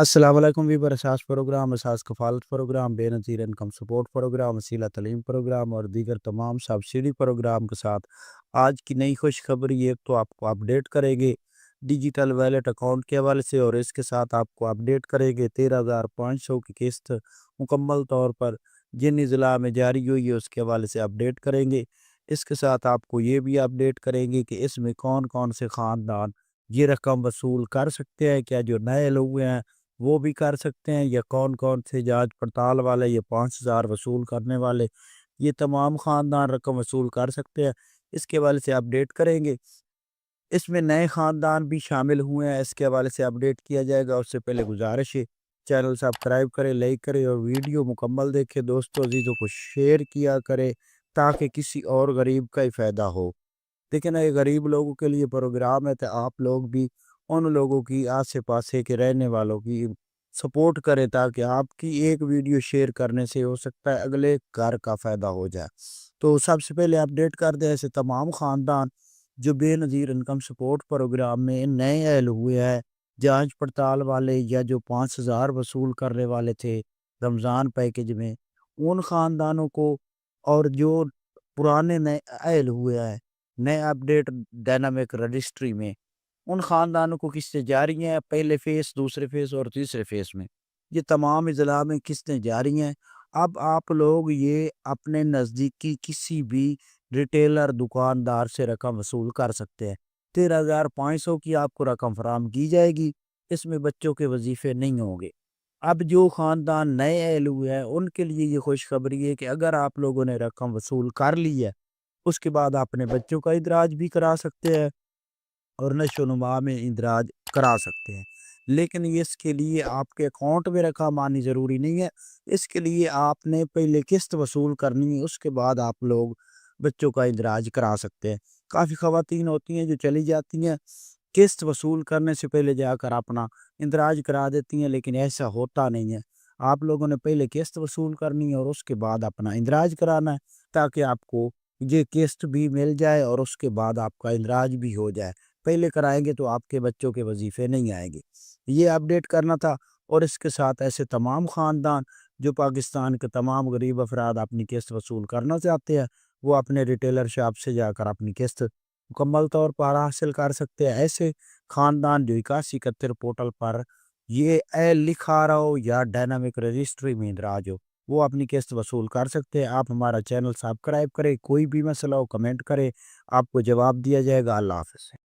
السلام علیکم ویور اساس پروگرام اساس کفالت پروگرام بے نظیر انکم سپورٹ پروگرام وسیلہ تعلیم پروگرام اور دیگر تمام سبسڈی پروگرام کے ساتھ آج کی نئی خوشخبری ایک تو آپ کو اپڈیٹ کرے گے ڈیجیٹل ویلیٹ اکاؤنٹ کے حوالے سے، اور اس کے ساتھ آپ کو اپڈیٹ کرے گے 13,500 کی قسط مکمل طور پر جن ضلع میں جاری ہوئی ہے اس کے حوالے سے اپڈیٹ کریں گے۔ اس کے ساتھ آپ کو یہ بھی اپڈیٹ کریں گے کہ اس میں کون کون سے خاندان یہ رقم وصول کر سکتے ہیں، کیا جو نئے لوگ ہیں وہ بھی کر سکتے ہیں، یا کون کون سے جانچ پڑتال والے، یہ 5,000 وصول کرنے والے، یہ تمام خاندان رقم وصول کر سکتے ہیں۔ اس کے حوالے سے اپڈیٹ کریں گے۔ اس میں نئے خاندان بھی شامل ہوئے ہیں، اس کے حوالے سے اپڈیٹ کیا جائے گا۔ اس سے پہلے گزارش ہے چینل سبسکرائب کریں، لائک کریں اور ویڈیو مکمل دیکھیں، دوستوں عزیزوں کو شیئر کیا کریں تاکہ کسی اور غریب کا ہی فائدہ ہو۔ دیکھیں نا، یہ غریب لوگوں کے لیے پروگرام ہے، تو آپ لوگ بھی ان لوگوں کی آسے پاسے کے رہنے والوں کی سپورٹ کریں تاکہ آپ کی ایک ویڈیو شیئر کرنے سے ہو سکتا ہے اگلے گھر کا فائدہ ہو جائے۔ تو سب سے پہلے اپڈیٹ کر دیں ایسے تمام خاندان جو بے نظیر انکم سپورٹ پروگرام میں نئے اہل ہوئے ہیں، جانچ پڑتال والے یا جو 5,000 وصول کرنے والے تھے رمضان پیکج میں، ان خاندانوں کو، اور جو پرانے نئے اہل ہوئے ہیں نئے اپڈیٹ ڈائنامک رجسٹری میں، ان خاندانوں کو قسطیں جاری ہیں پہلے فیس، دوسرے فیس اور تیسرے فیس میں۔ یہ تمام اضلاع میں قسطیں جاری ہیں۔ اب آپ لوگ یہ اپنے نزدیکی کسی بھی ریٹیلر دکاندار سے رقم وصول کر سکتے ہیں۔ 13,500 کی آپ کو رقم فراہم کی جائے گی، اس میں بچوں کے وظیفے نہیں ہوں گے۔ اب جو خاندان نئے اہل ہوئے ہیں ان کے لیے یہ خوشخبری ہے کہ اگر آپ لوگوں نے رقم وصول کر لی ہے، اس کے بعد اپنے بچوں کا اندراج بھی کرا سکتے ہیں اور نشو و نما میں اندراج کرا سکتے ہیں۔ لیکن اس کے لیے آپ کے اکاؤنٹ میں رقم آنی ضروری نہیں ہے، اس کے لیے آپ نے پہلے قسط وصول کرنی ہے، اس کے بعد آپ لوگ بچوں کا اندراج کرا سکتے ہیں۔ کافی خواتین ہوتی ہیں جو چلی جاتی ہیں قسط وصول کرنے سے پہلے جا کر اپنا اندراج کرا دیتی ہیں، لیکن ایسا ہوتا نہیں ہے۔ آپ لوگوں نے پہلے قسط وصول کرنی ہے اور اس کے بعد اپنا اندراج کرانا ہے تاکہ آپ کو یہ قسط بھی مل جائے اور اس کے بعد آپ کا اندراج بھی ہو جائے۔ پہلے کرائیں گے تو آپ کے بچوں کے وظیفے نہیں آئیں گے۔ یہ اپڈیٹ کرنا تھا، اور اس کے ساتھ ایسے تمام خاندان جو پاکستان کے تمام غریب افراد اپنی قسط وصول کرنا چاہتے ہیں، وہ اپنے ریٹیلر شاپ سے جا کر اپنی قسط مکمل طور پر حاصل کر سکتے ہیں۔ ایسے خاندان جو 8171 پورٹل پر یہ اے لکھا رہا ہو یا ڈائنامک رجسٹری میں اندراج ہو، وہ اپنی قسط وصول کر سکتے ہیں۔ آپ ہمارا چینل سبسکرائب کریں، کوئی بھی مسئلہ ہو کمنٹ کریں، آپ کو جواب دیا جائے گا۔ اللہ حافظ۔